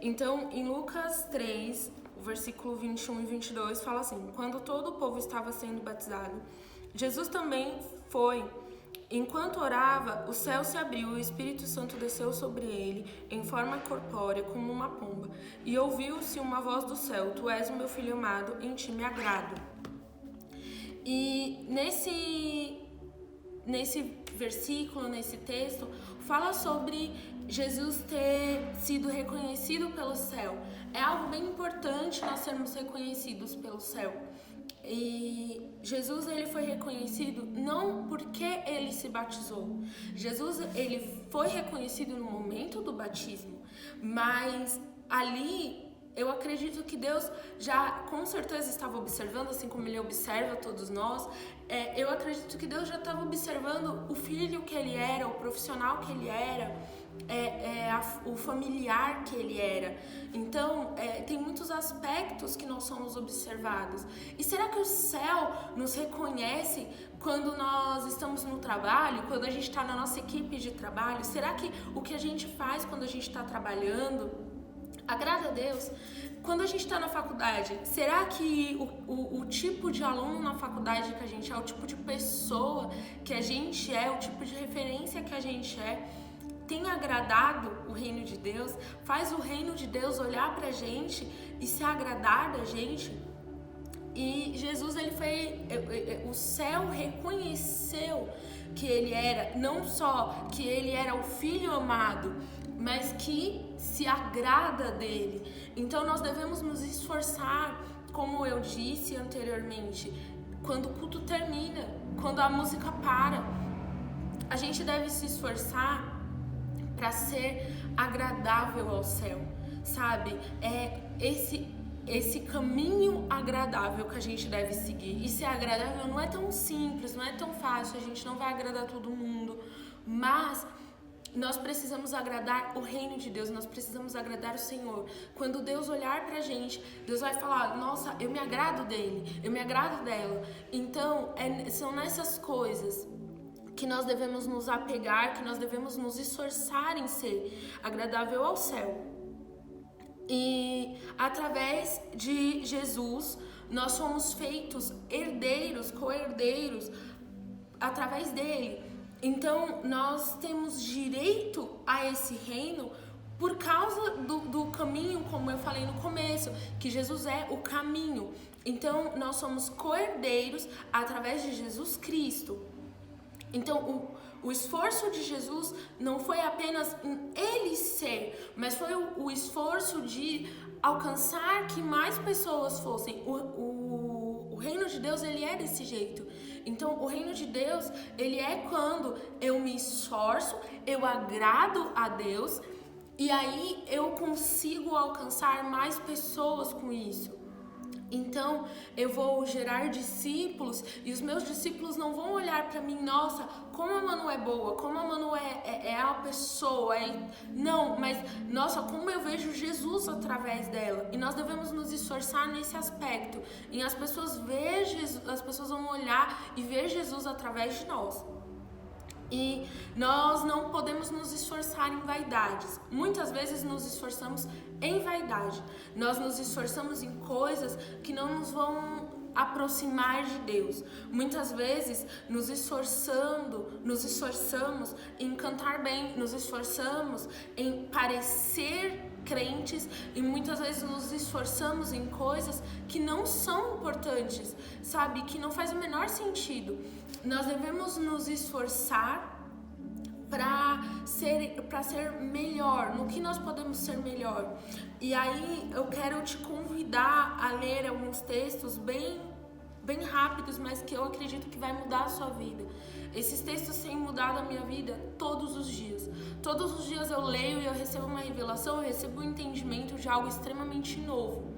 Então, em Lucas 3, o versículo 21 e 22, fala assim: quando todo o povo estava sendo batizado, Jesus também foi. Enquanto orava, o céu se abriu e o Espírito Santo desceu sobre ele, em forma corpórea, como uma pomba. E ouviu-se uma voz do céu: Tu és o meu filho amado, em ti me agrado. E nesse versículo, nesse texto, fala sobre Jesus ter sido reconhecido pelo céu. É algo bem importante nós sermos reconhecidos pelo céu. E Jesus, ele foi reconhecido não porque ele se batizou. Jesus, ele foi reconhecido no momento do batismo, mas ali eu acredito que Deus já com certeza estava observando, assim como ele observa todos nós. Eu acredito que Deus já estava observando o filho que ele era, o profissional que ele era, o familiar que ele era. Então, tem muitos aspectos que nós somos observados. E será que o céu nos reconhece quando nós estamos no trabalho, quando a gente está na nossa equipe de trabalho? Será que o que a gente faz quando a gente está trabalhando agrada a Deus? Quando a gente está na faculdade, será que o tipo de aluno na faculdade que a gente é, o tipo de pessoa que a gente é, o tipo de referência que a gente tem agradado o reino de Deus? Faz o reino de Deus olhar pra gente e se agradar da gente? E Jesus, o céu reconheceu que ele era, não só que ele era o filho amado, mas que se agrada dele. Então nós devemos nos esforçar, como eu disse anteriormente, quando o culto termina, quando a música para, a gente deve se esforçar para ser agradável ao céu, sabe? Esse caminho agradável que a gente deve seguir. E ser agradável não é tão simples, não é tão fácil, a gente não vai agradar todo mundo, mas nós precisamos agradar o reino de Deus, nós precisamos agradar o Senhor. Quando Deus olhar pra gente, Deus vai falar: nossa, eu me agrado dele, eu me agrado dela. Então, são nessas coisas que nós devemos nos apegar, que nós devemos nos esforçar em ser agradável ao céu. E através de Jesus, nós somos feitos herdeiros, co-herdeiros, através dele. Então, nós temos direito a esse reino por causa do caminho, como eu falei no começo, que Jesus é o caminho. Então, nós somos co-herdeiros através de Jesus Cristo. Então, o esforço de Jesus não foi apenas em ele ser, mas foi o esforço de alcançar que mais pessoas fossem. O reino de Deus, ele é desse jeito. Então, o reino de Deus, ele é quando eu me esforço, eu agrado a Deus, e aí eu consigo alcançar mais pessoas com isso. Então, eu vou gerar discípulos e os meus discípulos não vão olhar pra mim: nossa, como a Manu é boa, como a Manu é a pessoa. Não, mas, nossa, como eu vejo Jesus através dela. E nós devemos nos esforçar nesse aspecto. E as pessoas vão olhar e ver Jesus através de nós. E nós não podemos nos esforçar em vaidades. Muitas vezes nos esforçamos em vaidade. Nós nos esforçamos em coisas que não nos vão aproximar de Deus. Muitas vezes nos esforçamos em cantar bem, nos esforçamos em parecer crentes e muitas vezes nos esforçamos em coisas que não são importantes, sabe? Que não faz o menor sentido. Nós devemos nos esforçar para ser melhor, no que nós podemos ser melhor. E aí eu quero te convidar a ler alguns textos bem rápidos, mas que eu acredito que vai mudar a sua vida. Esses textos têm mudado a minha vida todos os dias. Todos os dias eu leio e eu recebo uma revelação, eu recebo um entendimento de algo extremamente novo.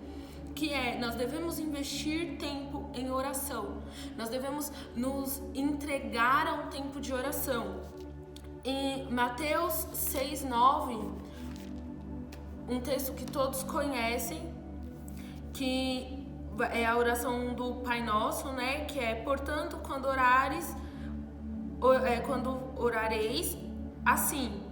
Que nós devemos investir tempo em oração. Nós devemos nos entregar a um tempo de oração. Em Mateus 6:9, um texto que todos conhecem, que é a oração do Pai Nosso, né? Que é: portanto, quando orareis, assim,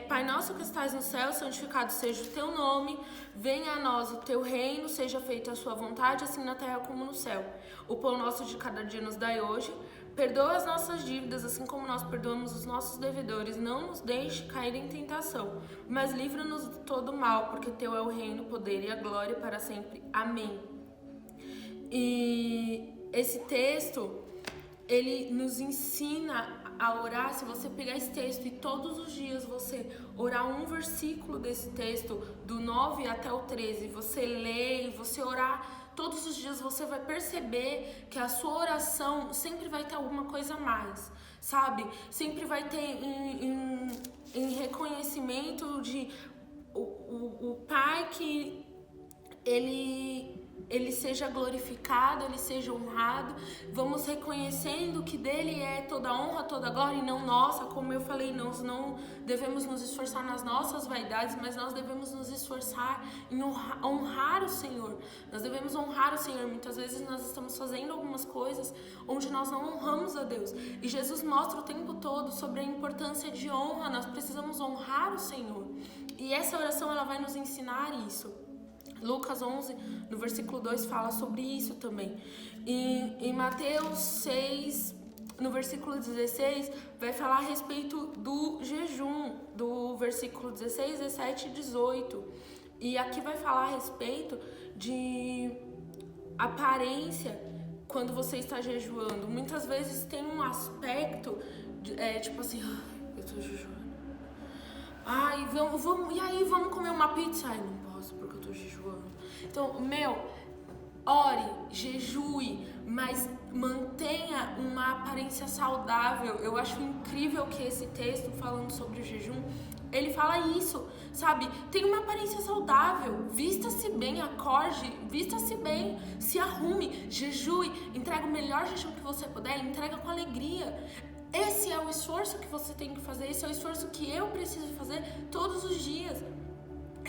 Pai nosso que estás no céu, santificado seja o teu nome, venha a nós o teu reino, seja feita a sua vontade, assim na terra como no céu. O pão nosso de cada dia nos dai hoje, perdoa as nossas dívidas, assim como nós perdoamos os nossos devedores, não nos deixe cair em tentação, mas livra-nos de todo mal, porque teu é o reino, o poder e a glória para sempre. Amém. E esse texto, ele nos ensina a orar. Se você pegar esse texto e todos os dias você orar um versículo desse texto, do 9 até o 13, você lê e você orar todos os dias, você vai perceber que a sua oração sempre vai ter alguma coisa a mais, sabe? Sempre vai ter em reconhecimento de o Pai, que ele seja glorificado, ele seja honrado. Vamos reconhecendo que dele é toda a honra, toda a glória e não nossa. Como eu falei, nós não devemos nos esforçar nas nossas vaidades, mas nós devemos nos esforçar em honrar o Senhor. Nós devemos honrar o Senhor. Muitas vezes nós estamos fazendo algumas coisas onde nós não honramos a Deus. E Jesus mostra o tempo todo sobre a importância de honra. Nós precisamos honrar o Senhor. E essa oração, ela vai nos ensinar isso. Lucas 11, no versículo 2, fala sobre isso também. Em Mateus 6, no versículo 16, vai falar a respeito do jejum, do versículo 16, 17 e 18. E aqui vai falar a respeito de aparência quando você está jejuando. Muitas vezes tem um aspecto, tipo assim, eu tô jejuando. Ai, vamos, e aí, vamos comer uma pizza? Ai, não posso porque eu tô jejuando. Então, ore, jejue, mas mantenha uma aparência saudável. Eu acho incrível que esse texto, falando sobre o jejum, ele fala isso, sabe? Tem uma aparência saudável, vista-se bem, acorde, vista-se bem, se arrume, jejue, entrega o melhor jejum que você puder, entrega com alegria. Esse é o esforço que você tem que fazer, esse é o esforço que eu preciso fazer todos os dias.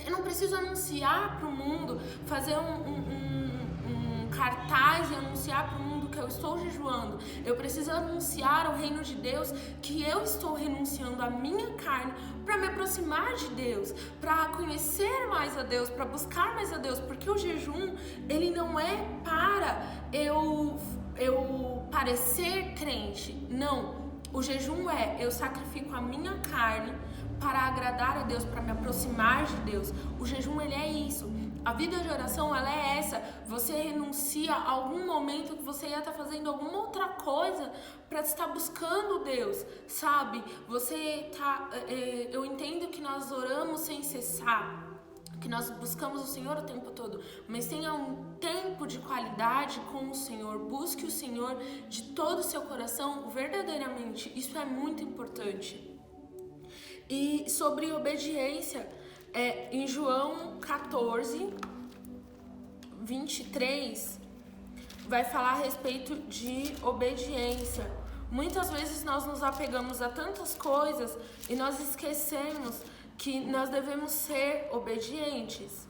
Eu não preciso anunciar para o mundo, fazer um cartaz e anunciar para o mundo que eu estou jejuando. Eu preciso anunciar ao reino de Deus que eu estou renunciando à minha carne para me aproximar de Deus, para conhecer mais a Deus, para buscar mais a Deus, porque o jejum, ele não é para eu parecer crente, não. O jejum eu sacrifico a minha carne para agradar a Deus, para me aproximar de Deus. O jejum, ele é isso. A vida de oração, ela é essa. Você renuncia a algum momento que você ia estar fazendo alguma outra coisa para estar buscando Deus, sabe? Eu entendo que nós oramos sem cessar, que nós buscamos o Senhor o tempo todo, mas tenha um tempo de qualidade com o Senhor. Busque o Senhor de todo o seu coração, verdadeiramente. Isso é muito importante. E sobre obediência, em João 14, 23, vai falar a respeito de obediência. Muitas vezes nós nos apegamos a tantas coisas e nós esquecemos que nós devemos ser obedientes.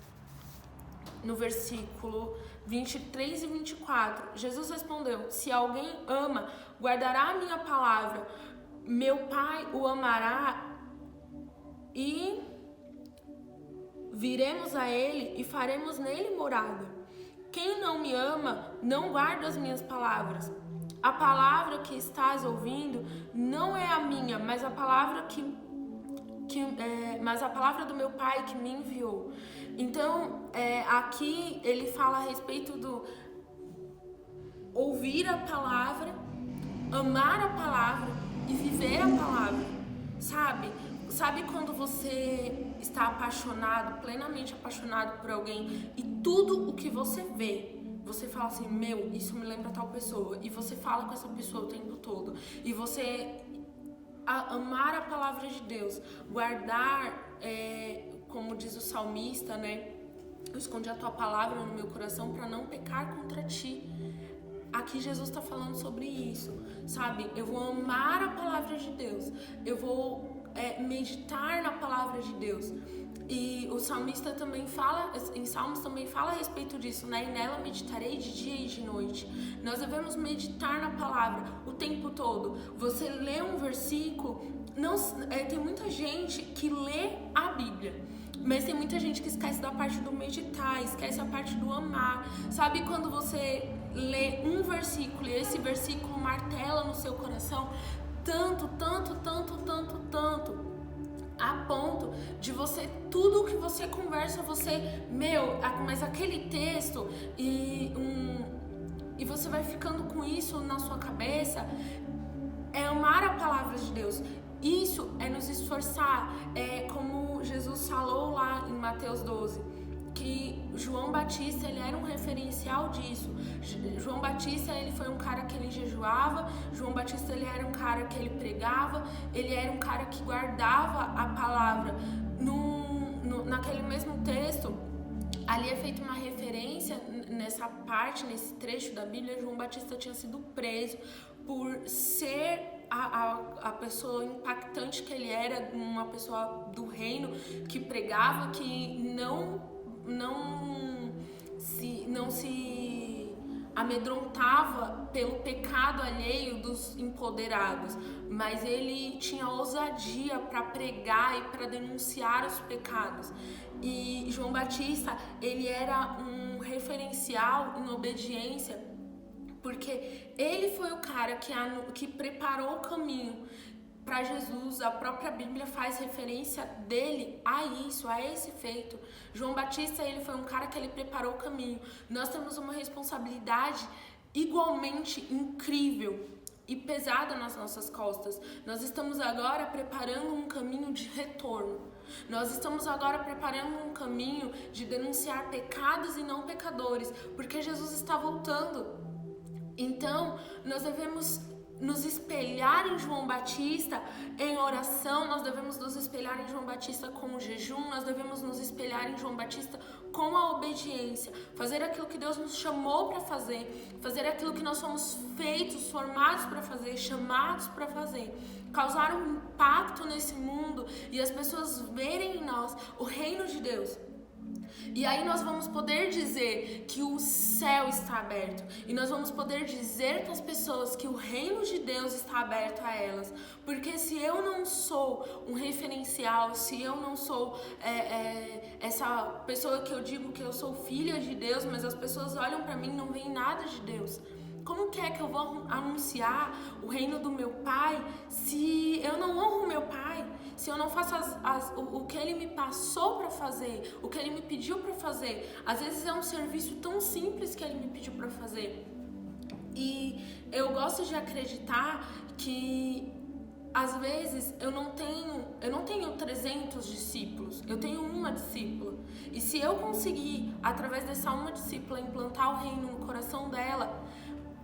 No versículo 23 e 24, Jesus respondeu: se alguém ama, guardará a minha palavra, meu Pai o amará e viremos a ele e faremos nele morada. Quem não me ama, não guarda as minhas palavras. A palavra que estás ouvindo não é a minha, mas a palavra mas a palavra do meu Pai que me enviou. Então, aqui ele fala a respeito do ouvir a palavra, amar a palavra e viver a palavra, sabe? Sabe quando você está apaixonado, plenamente apaixonado por alguém e tudo o que você vê, você fala assim, isso me lembra tal pessoa, e você fala com essa pessoa o tempo todo, e você amar a palavra de Deus, guardar, como diz o salmista, né? Eu escondi a tua palavra no meu coração para não pecar contra ti. Aqui Jesus está falando sobre isso, sabe? Eu vou amar a palavra de Deus, eu vou meditar na palavra de Deus. E o salmista também fala, em Salmos também fala a respeito disso, né? E nela meditarei de dia e de noite. Nós devemos meditar na palavra o tempo todo. Você lê um versículo, tem muita gente que lê a Bíblia, mas tem muita gente que esquece da parte do meditar, esquece a parte do amar. Sabe quando você lê um versículo e esse versículo martela no seu coração tanto, a ponto de você, tudo que você conversa, mas aquele texto e você vai ficando com isso na sua cabeça, é amar a palavra de Deus. Isso é nos esforçar, como Jesus falou lá em Mateus 12, que João Batista, ele era um referencial disso. João Batista, ele foi um cara que ele jejuava, João Batista, ele era um cara que ele pregava, ele era um cara que guardava a palavra. Naquele mesmo texto, ali é feita uma referência, nessa parte, nesse trecho da Bíblia, João Batista tinha sido preso por ser a pessoa impactante que ele era, uma pessoa do reino que pregava, que não se amedrontava pelo pecado alheio dos empoderados, mas ele tinha ousadia para pregar e para denunciar os pecados. E João Batista, ele era um referencial em obediência, porque ele foi o cara que preparou o caminho para Jesus. A própria Bíblia faz referência dele a isso, a esse feito. João Batista, ele foi um cara que ele preparou o caminho. Nós temos uma responsabilidade igualmente incrível e pesada nas nossas costas. Nós estamos agora preparando um caminho de retorno. Nós estamos agora preparando um caminho de denunciar pecados e não pecadores, porque Jesus está voltando. Então, nós devemos nos espelhar em João Batista em oração, nós devemos nos espelhar em João Batista com o jejum, nós devemos nos espelhar em João Batista com a obediência, fazer aquilo que Deus nos chamou para fazer aquilo que nós somos feitos, formados para fazer, chamados para fazer, causar um impacto nesse mundo e as pessoas verem em nós o reino de Deus. E aí nós vamos poder dizer que o céu está aberto. E nós vamos poder dizer para as pessoas que o reino de Deus está aberto a elas. Porque se eu não sou um referencial, se eu não sou essa pessoa que eu digo que eu sou filha de Deus, mas as pessoas olham para mim e não veem nada de Deus, como que é que eu vou anunciar o reino do meu pai se eu não honro o meu pai? Se eu não faço o que ele me passou para fazer, o que ele me pediu para fazer? Às vezes é um serviço tão simples que ele me pediu para fazer. E eu gosto de acreditar que às vezes eu não tenho 300 discípulos, eu tenho uma discípula. E se eu conseguir, através dessa uma discípula, implantar o reino no coração dela,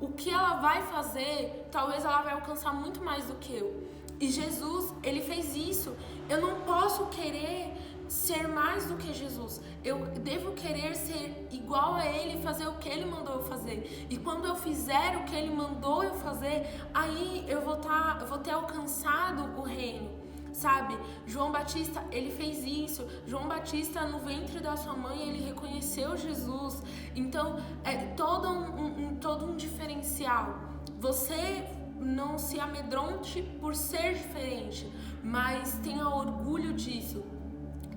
o que ela vai fazer, talvez ela vai alcançar muito mais do que eu. E Jesus, ele fez isso. Eu não posso querer ser mais do que Jesus. Eu devo querer ser igual a ele, fazer o que ele mandou eu fazer. E quando eu fizer o que ele mandou eu fazer, aí eu vou ter alcançado o reino. Sabe, João Batista, ele fez isso. João Batista, no ventre da sua mãe, ele reconheceu Jesus. Então, é todo um diferencial. Você não se amedronte por ser diferente, mas tenha orgulho disso.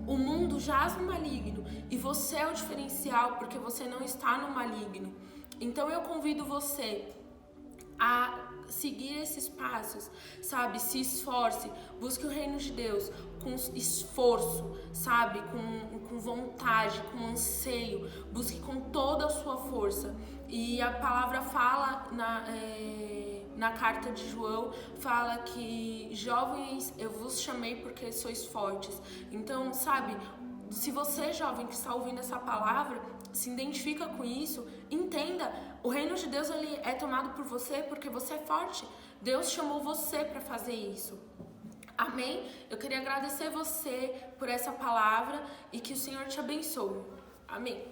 O mundo jaz no maligno e você é o diferencial porque você não está no maligno. Então eu convido você a seguir esses passos, sabe? Se esforce, busque o reino de Deus com esforço, sabe? Com vontade, com anseio, busque com toda a sua força. E a palavra fala na carta de João, fala que jovens, eu vos chamei porque sois fortes. Então, sabe, se você, jovem, que está ouvindo essa palavra, se identifica com isso, entenda, o reino de Deus ele é tomado por você porque você é forte. Deus chamou você para fazer isso. Amém? Eu queria agradecer você por essa palavra e que o Senhor te abençoe. Amém.